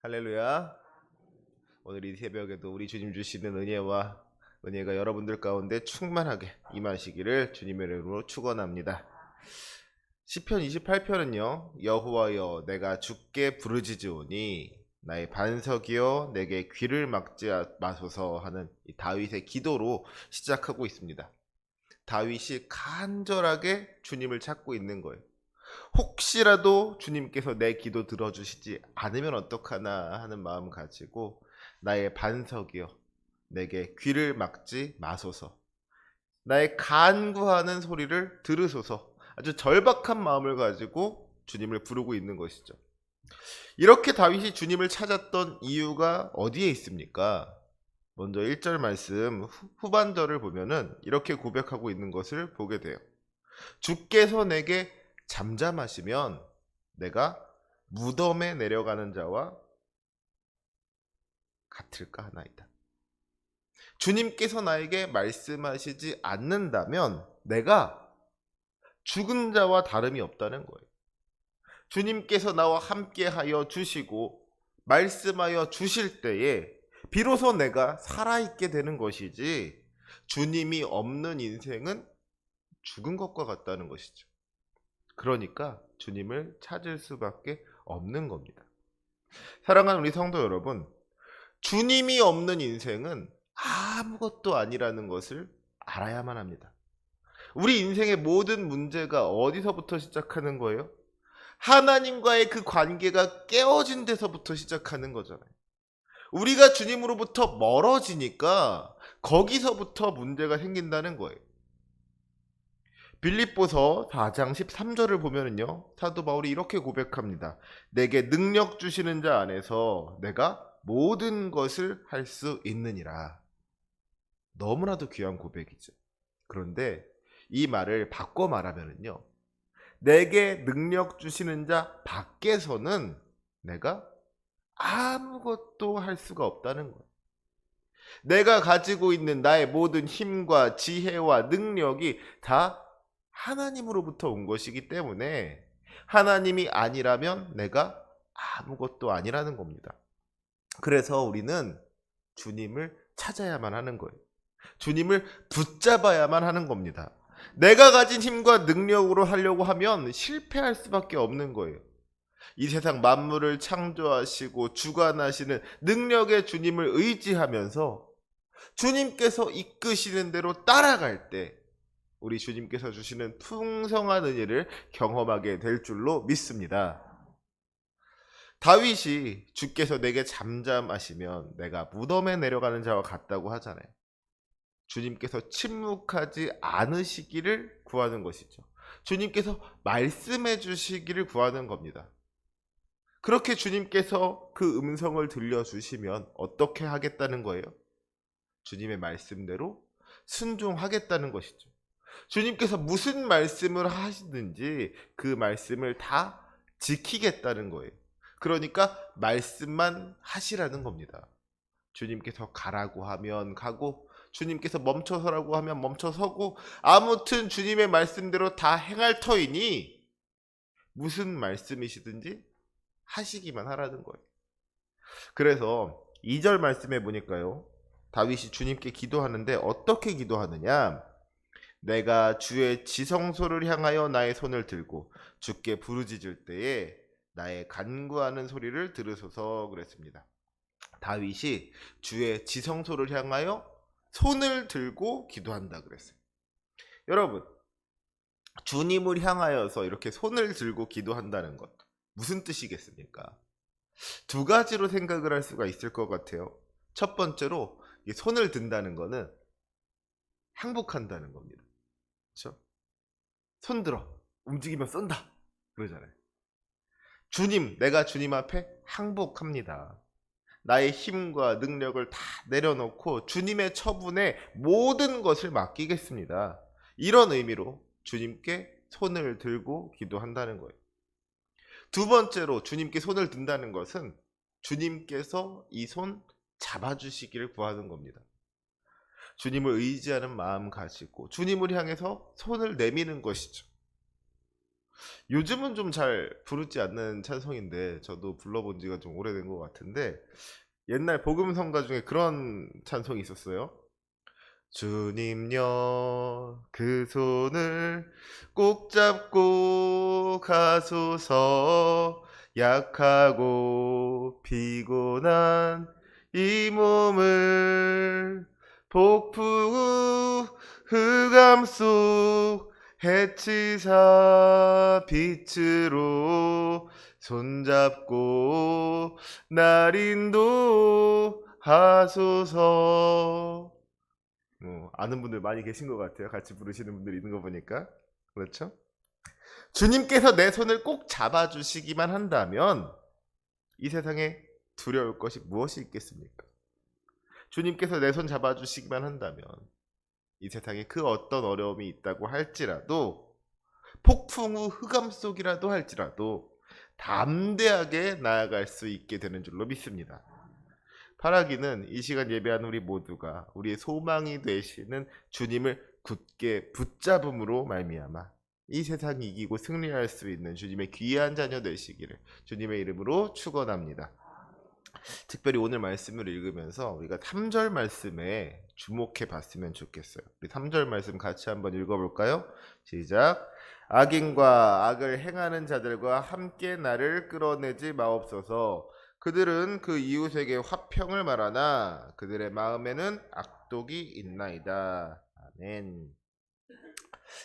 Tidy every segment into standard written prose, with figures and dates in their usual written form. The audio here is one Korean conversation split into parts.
할렐루야. 오늘 이 새벽에도 우리 주님 주시는 은혜와 은혜가 여러분들 가운데 충만하게 임하시기를 주님의 이름으로 축원합니다. 시편 28편은요. 여호와여 내가 주께 부르짖으오니 나의 반석이여 내게 귀를 막지 마소서 하는 이 다윗의 기도로 시작하고 있습니다. 다윗이 간절하게 주님을 찾고 있는 거예요. 혹시라도 주님께서 내 기도 들어주시지 않으면 어떡하나 하는 마음 가지고 나의 반석이여 내게 귀를 막지 마소서, 나의 간구하는 소리를 들으소서, 아주 절박한 마음을 가지고 주님을 부르고 있는 것이죠. 이렇게 다윗이 주님을 찾았던 이유가 어디에 있습니까? 먼저 1절 말씀 후반절을 보면은 이렇게 고백하고 있는 것을 보게 돼요. 주께서 내게 잠잠하시면 내가 무덤에 내려가는 자와 같을까 하나이다. 주님께서 나에게 말씀하시지 않는다면 내가 죽은 자와 다름이 없다는 거예요. 주님께서 나와 함께 하여 주시고 말씀하여 주실 때에 비로소 내가 살아있게 되는 것이지, 주님이 없는 인생은 죽은 것과 같다는 것이죠. 그러니까 주님을 찾을 수밖에 없는 겁니다. 사랑하는 우리 성도 여러분, 주님이 없는 인생은 아무것도 아니라는 것을 알아야만 합니다. 우리 인생의 모든 문제가 어디서부터 시작하는 거예요? 하나님과의 그 관계가 깨어진 데서부터 시작하는 거잖아요. 우리가 주님으로부터 멀어지니까 거기서부터 문제가 생긴다는 거예요. 빌립보서 4장 13절을 보면은요, 사도 바울이 이렇게 고백합니다. 내게 능력 주시는 자 안에서 내가 모든 것을 할 수 있느니라. 너무나도 귀한 고백이죠. 그런데 이 말을 바꿔 말하면은요, 내게 능력 주시는 자 밖에서는 내가 아무것도 할 수가 없다는 거예요. 내가 가지고 있는 나의 모든 힘과 지혜와 능력이 다 하나님으로부터 온 것이기 때문에 하나님이 아니라면 내가 아무것도 아니라는 겁니다. 그래서 우리는 주님을 찾아야만 하는 거예요. 주님을 붙잡아야만 하는 겁니다. 내가 가진 힘과 능력으로 하려고 하면 실패할 수밖에 없는 거예요. 이 세상 만물을 창조하시고 주관하시는 능력의 주님을 의지하면서 주님께서 이끄시는 대로 따라갈 때 우리 주님께서 주시는 풍성한 은혜를 경험하게 될 줄로 믿습니다. 다윗이 주께서 내게 잠잠하시면 내가 무덤에 내려가는 자와 같다고 하잖아요. 주님께서 침묵하지 않으시기를 구하는 것이죠. 주님께서 말씀해 주시기를 구하는 겁니다. 그렇게 주님께서 그 음성을 들려주시면 어떻게 하겠다는 거예요? 주님의 말씀대로 순종하겠다는 것이죠. 주님께서 무슨 말씀을 하시든지 그 말씀을 다 지키겠다는 거예요. 그러니까 말씀만 하시라는 겁니다. 주님께서 가라고 하면 가고, 주님께서 멈춰서라고 하면 멈춰서고, 아무튼 주님의 말씀대로 다 행할 터이니 무슨 말씀이시든지 하시기만 하라는 거예요. 그래서 2절 말씀해 보니까요, 다윗이 주님께 기도하는데 어떻게 기도하느냐? 내가 주의 지성소를 향하여 나의 손을 들고 주께 부르짖을 때에 나의 간구하는 소리를 들으소서 그랬습니다. 다윗이 주의 지성소를 향하여 손을 들고 기도한다 그랬어요. 여러분, 주님을 향하여서 이렇게 손을 들고 기도한다는 것 무슨 뜻이겠습니까? 두 가지로 생각을 할 수가 있을 것 같아요. 첫 번째로 손을 든다는 거는 항복한다는 겁니다. 그렇죠? 손 들어 움직이면 쏜다 그러잖아요. 주님, 내가 주님 앞에 항복합니다. 나의 힘과 능력을 다 내려놓고 주님의 처분에 모든 것을 맡기겠습니다. 이런 의미로 주님께 손을 들고 기도한다는 거예요. 두 번째로 주님께 손을 든다는 것은 주님께서 이 손 잡아주시기를 구하는 겁니다. 주님을 의지하는 마음 가지고 주님을 향해서 손을 내미는 것이죠. 요즘은 좀 잘 부르지 않는 찬송인데 저도 불러본 지가 좀 오래된 것 같은데 옛날 복음성가 중에 그런 찬송이 있었어요. 주님여 그 손을 꼭 잡고 가소서 약하고 피곤한 이 몸을 폭풍우 흑암 속 해치사 빛으로 손잡고 날 인도하소서. 아는 분들 많이 계신 것 같아요. 같이 부르시는 분들이 있는 거 보니까. 그렇죠? 주님께서 내 손을 꼭 잡아주시기만 한다면 이 세상에 두려울 것이 무엇이 있겠습니까? 주님께서 내 손 잡아주시기만 한다면 이 세상에 그 어떤 어려움이 있다고 할지라도 폭풍 후 흑암 속이라도 할지라도 담대하게 나아갈 수 있게 되는 줄로 믿습니다. 바라기는 이 시간 예배하는 우리 모두가 우리의 소망이 되시는 주님을 굳게 붙잡음으로 말미암아 이 세상이 이기고 승리할 수 있는 주님의 귀한 자녀 되시기를 주님의 이름으로 축원합니다. 특별히 오늘 말씀을 읽으면서 우리가 3절 말씀에 주목해 봤으면 좋겠어요. 우리 3절 말씀 같이 한번 읽어볼까요? 시작. 악인과 악을 행하는 자들과 함께 나를 끌어내지 마옵소서. 그들은 그 이웃에게 화평을 말하나 그들의 마음에는 악독이 있나이다. 아멘.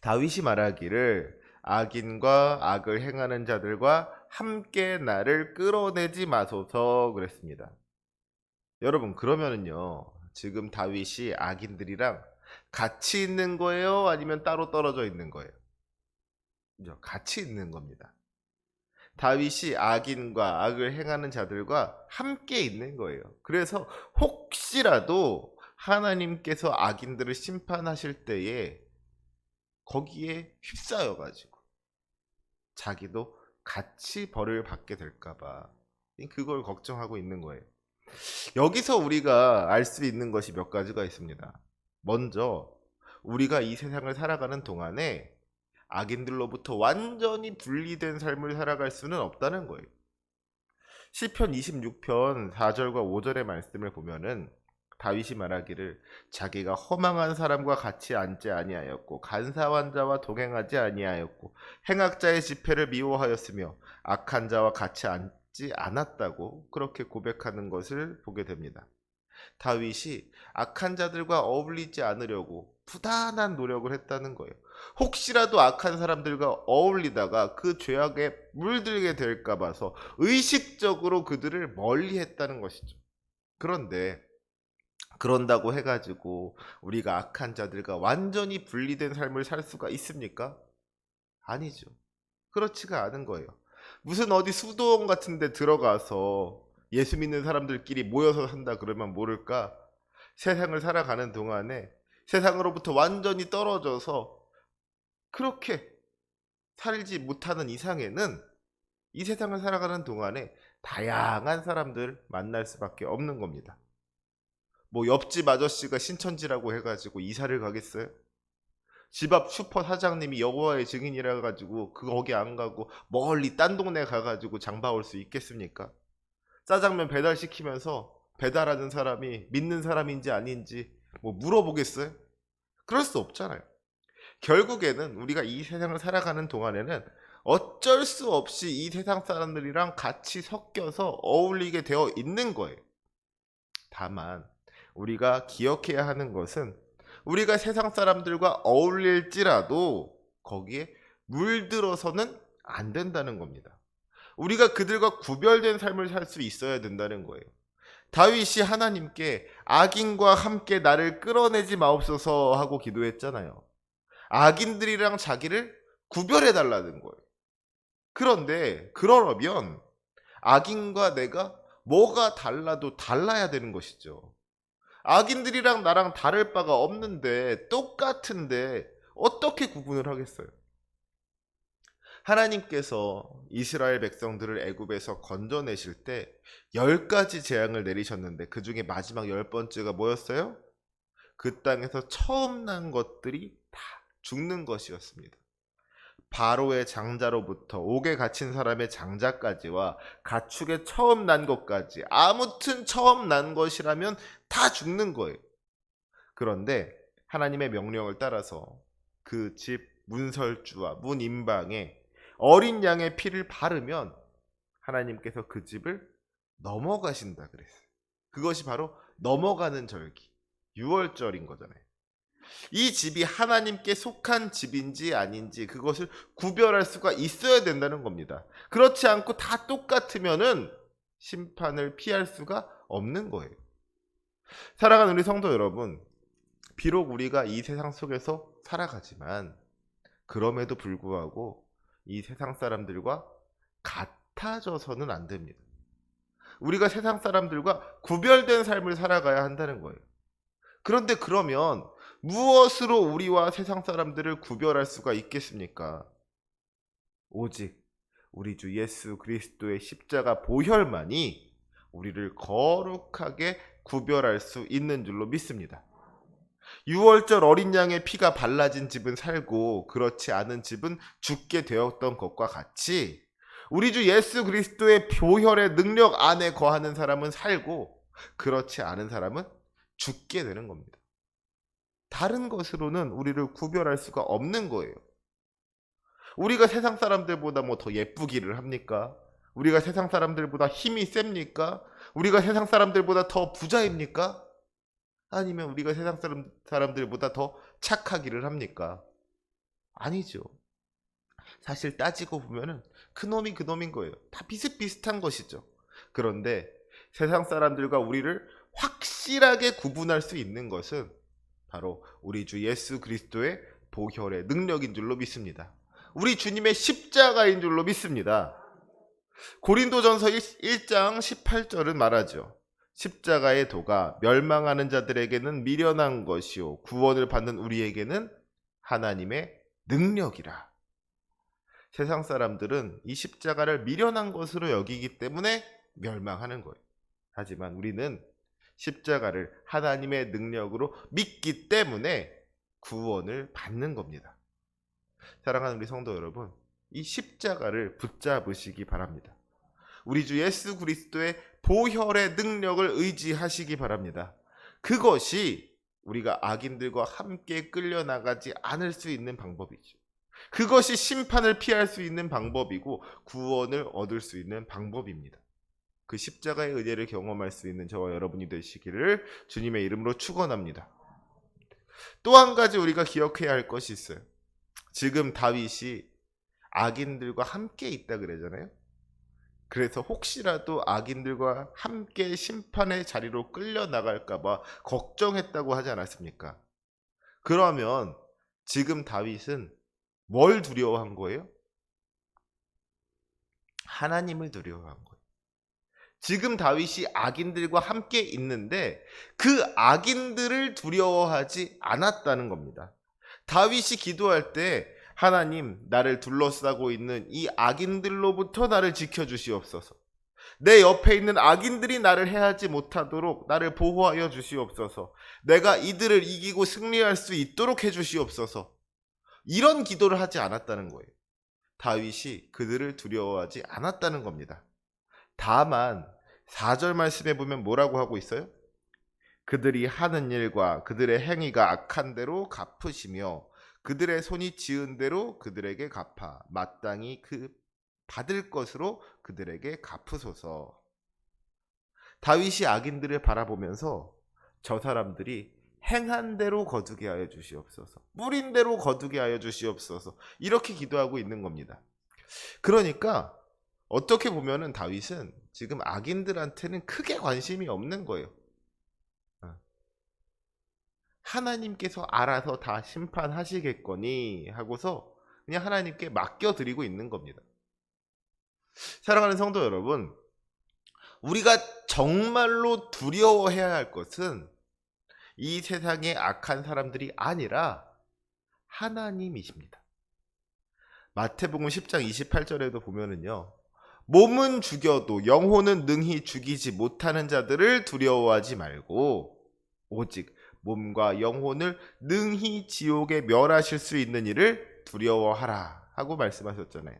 다윗이 말하기를 악인과 악을 행하는 자들과 함께 나를 끌어내지 마소서 그랬습니다. 여러분 그러면은요 지금 다윗이 악인들이랑 같이 있는 거예요? 아니면 따로 떨어져 있는 거예요? 같이 있는 겁니다. 다윗이 악인과 악을 행하는 자들과 함께 있는 거예요. 그래서 혹시라도 하나님께서 악인들을 심판하실 때에 거기에 휩싸여 가지고 자기도 같이 벌을 받게 될까봐 그걸 걱정하고 있는 거예요. 여기서 우리가 알 수 있는 것이 몇 가지가 있습니다. 먼저 우리가 이 세상을 살아가는 동안에 악인들로부터 완전히 분리된 삶을 살아갈 수는 없다는 거예요. 시편 26편 4절과 5절의 말씀을 보면은 다윗이 말하기를 자기가 허망한 사람과 같이 앉지 아니하였고 간사한 자와 동행하지 아니하였고 행악자의 집회를 미워하였으며 악한 자와 같이 앉지 않았다고 그렇게 고백하는 것을 보게 됩니다. 다윗이 악한 자들과 어울리지 않으려고 부단한 노력을 했다는 거예요. 혹시라도 악한 사람들과 어울리다가 그 죄악에 물들게 될까 봐서 의식적으로 그들을 멀리 했다는 것이죠. 그런데 그런다고 해가지고 우리가 악한 자들과 완전히 분리된 삶을 살 수가 있습니까? 아니죠. 그렇지가 않은 거예요. 무슨 어디 수도원 같은 데 들어가서 예수 믿는 사람들끼리 모여서 산다 그러면 모를까? 세상을 살아가는 동안에 세상으로부터 완전히 떨어져서 그렇게 살지 못하는 이상에는 이 세상을 살아가는 동안에 다양한 사람들 만날 수밖에 없는 겁니다. 뭐 옆집 아저씨가 신천지라고 해가지고 이사를 가겠어요? 집 앞 슈퍼 사장님이 여호와의 증인이라 가지고 거기 안 가고 멀리 딴 동네 가가지고 장 봐올 수 있겠습니까? 짜장면 배달시키면서 배달하는 사람이 믿는 사람인지 아닌지 뭐 물어보겠어요? 그럴 수 없잖아요. 결국에는 우리가 이 세상을 살아가는 동안에는 어쩔 수 없이 이 세상 사람들이랑 같이 섞여서 어울리게 되어 있는 거예요. 다만 우리가 기억해야 하는 것은 우리가 세상 사람들과 어울릴지라도 거기에 물들어서는 안 된다는 겁니다. 우리가 그들과 구별된 삶을 살 수 있어야 된다는 거예요. 다윗이 하나님께 악인과 함께 나를 끌어내지 마옵소서 하고 기도했잖아요. 악인들이랑 자기를 구별해 달라는 거예요. 그런데 그러면 악인과 내가 뭐가 달라도 달라야 되는 것이죠. 악인들이랑 나랑 다를 바가 없는데 똑같은데 어떻게 구분을 하겠어요? 하나님께서 이스라엘 백성들을 애굽에서 건져내실 때 10가지 재앙을 내리셨는데 그 중에 마지막 10번째가 뭐였어요? 그 땅에서 처음 난 것들이 다 죽는 것이었습니다. 바로의 장자로부터 옥에 갇힌 사람의 장자까지와 가축의 처음 난 것까지, 아무튼 처음 난 것이라면 다 죽는 거예요. 그런데 하나님의 명령을 따라서 그 집 문설주와 문인방에 어린 양의 피를 바르면 하나님께서 그 집을 넘어가신다 그랬어요. 그것이 바로 넘어가는 절기, 유월절인 거잖아요. 이 집이 하나님께 속한 집인지 아닌지 그것을 구별할 수가 있어야 된다는 겁니다. 그렇지 않고 다 똑같으면은 심판을 피할 수가 없는 거예요. 사랑하는 우리 성도 여러분, 비록 우리가 이 세상 속에서 살아가지만 그럼에도 불구하고 이 세상 사람들과 같아져서는 안 됩니다. 우리가 세상 사람들과 구별된 삶을 살아가야 한다는 거예요. 그런데 그러면 무엇으로 우리와 세상 사람들을 구별할 수가 있겠습니까? 오직 우리 주 예수 그리스도의 십자가 보혈만이 우리를 거룩하게 구별할 수 있는 줄로 믿습니다. 유월절 어린 양의 피가 발라진 집은 살고 그렇지 않은 집은 죽게 되었던 것과 같이 우리 주 예수 그리스도의 보혈의 능력 안에 거하는 사람은 살고 그렇지 않은 사람은 죽게 되는 겁니다. 다른 것으로는 우리를 구별할 수가 없는 거예요. 우리가 세상 사람들보다 뭐 더 예쁘기를 합니까? 우리가 세상 사람들보다 힘이 셉니까? 우리가 세상 사람들보다 더 부자입니까? 아니면 우리가 세상 사람들보다 더 착하기를 합니까? 아니죠. 사실 따지고 보면은 그놈이 그놈인 거예요. 다 비슷비슷한 것이죠. 그런데 세상 사람들과 우리를 확실하게 구분할 수 있는 것은 바로 우리 주 예수 그리스도의 보혈의 능력인 줄로 믿습니다. 우리 주님의 십자가인 줄로 믿습니다. 고린도전서 1장 18절은 말하죠. 십자가의 도가 멸망하는 자들에게는 미련한 것이요 구원을 받는 우리에게는 하나님의 능력이라. 세상 사람들은 이 십자가를 미련한 것으로 여기기 때문에 멸망하는 거예요. 하지만 우리는 십자가를 하나님의 능력으로 믿기 때문에 구원을 받는 겁니다. 사랑하는 우리 성도 여러분, 이 십자가를 붙잡으시기 바랍니다. 우리 주 예수 그리스도의 보혈의 능력을 의지하시기 바랍니다. 그것이 우리가 악인들과 함께 끌려나가지 않을 수 있는 방법이죠. 그것이 심판을 피할 수 있는 방법이고 구원을 얻을 수 있는 방법입니다. 그 십자가의 은혜를 경험할 수 있는 저와 여러분이 되시기를 주님의 이름으로 축원합니다. 또 한 가지 우리가 기억해야 할 것이 있어요. 지금 다윗이 악인들과 함께 있다 그러잖아요. 그래서 혹시라도 악인들과 함께 심판의 자리로 끌려나갈까 봐 걱정했다고 하지 않았습니까? 그러면 지금 다윗은 뭘 두려워한 거예요? 하나님을 두려워한 거예요. 지금 다윗이 악인들과 함께 있는데 그 악인들을 두려워하지 않았다는 겁니다. 다윗이 기도할 때 하나님, 나를 둘러싸고 있는 이 악인들로부터 나를 지켜주시옵소서. 내 옆에 있는 악인들이 나를 해하지 못하도록 나를 보호하여 주시옵소서. 내가 이들을 이기고 승리할 수 있도록 해주시옵소서. 이런 기도를 하지 않았다는 거예요. 다윗이 그들을 두려워하지 않았다는 겁니다. 다만 4절 말씀에 보면 뭐라고 하고 있어요? 그들이 하는 일과 그들의 행위가 악한 대로 갚으시며 그들의 손이 지은 대로 그들에게 갚아 마땅히 그 받을 것으로 그들에게 갚으소서. 다윗이 악인들을 바라보면서 저 사람들이 행한 대로 거두게 하여 주시옵소서. 뿌린 대로 거두게 하여 주시옵소서. 이렇게 기도하고 있는 겁니다. 그러니까 어떻게 보면은 다윗은 지금 악인들한테는 크게 관심이 없는 거예요. 하나님께서 알아서 다 심판하시겠거니 하고서 그냥 하나님께 맡겨드리고 있는 겁니다. 사랑하는 성도 여러분, 우리가 정말로 두려워해야 할 것은 이 세상의 악한 사람들이 아니라 하나님이십니다. 마태복음 10장 28절에도 보면은요, 몸은 죽여도 영혼은 능히 죽이지 못하는 자들을 두려워하지 말고 오직 몸과 영혼을 능히 지옥에 멸하실 수 있는 이를 두려워하라 하고 말씀하셨잖아요.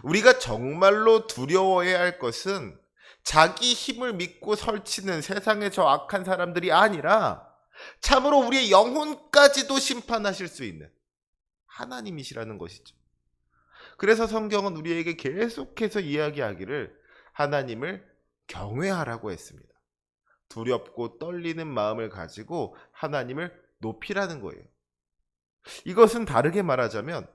우리가 정말로 두려워해야 할 것은 자기 힘을 믿고 설치는 세상의 저 악한 사람들이 아니라 참으로 우리의 영혼까지도 심판하실 수 있는 하나님이시라는 것이죠. 그래서 성경은 우리에게 계속해서 이야기하기를 하나님을 경외하라고 했습니다. 두렵고 떨리는 마음을 가지고 하나님을 높이라는 거예요. 이것은 다르게 말하자면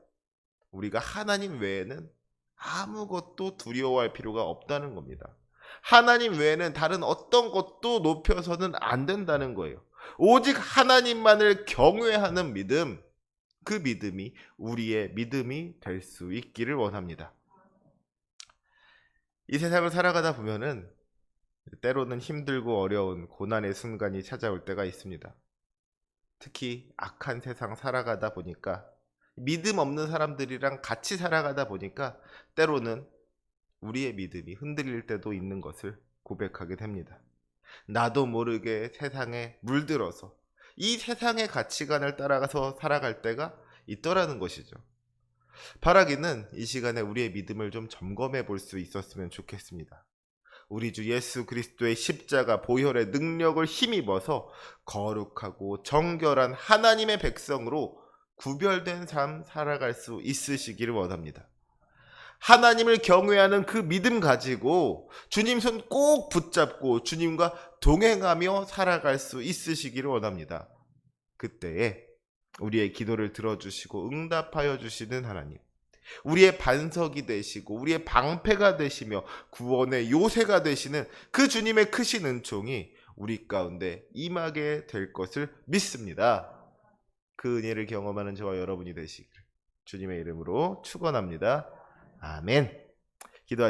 우리가 하나님 외에는 아무것도 두려워할 필요가 없다는 겁니다. 하나님 외에는 다른 어떤 것도 높여서는 안 된다는 거예요. 오직 하나님만을 경외하는 믿음, 그 믿음이 우리의 믿음이 될 수 있기를 원합니다. 이 세상을 살아가다 보면은 때로는 힘들고 어려운 고난의 순간이 찾아올 때가 있습니다. 특히 악한 세상 살아가다 보니까 믿음 없는 사람들이랑 같이 살아가다 보니까 때로는 우리의 믿음이 흔들릴 때도 있는 것을 고백하게 됩니다. 나도 모르게 세상에 물들어서 이 세상의 가치관을 따라가서 살아갈 때가 있더라는 것이죠. 바라기는 이 시간에 우리의 믿음을 좀 점검해 볼 수 있었으면 좋겠습니다. 우리 주 예수 그리스도의 십자가 보혈의 능력을 힘입어서 거룩하고 정결한 하나님의 백성으로 구별된 삶 살아갈 수 있으시기를 원합니다. 하나님을 경외하는 그 믿음 가지고 주님 손 꼭 붙잡고 주님과 동행하며 살아갈 수 있으시기를 원합니다. 그때에 우리의 기도를 들어주시고 응답하여 주시는 하나님, 우리의 반석이 되시고 우리의 방패가 되시며 구원의 요새가 되시는 그 주님의 크신 은총이 우리 가운데 임하게 될 것을 믿습니다. 그 은혜를 경험하는 저와 여러분이 되시기를 주님의 이름으로 축원합니다. 아멘. 기도하시겠습니다.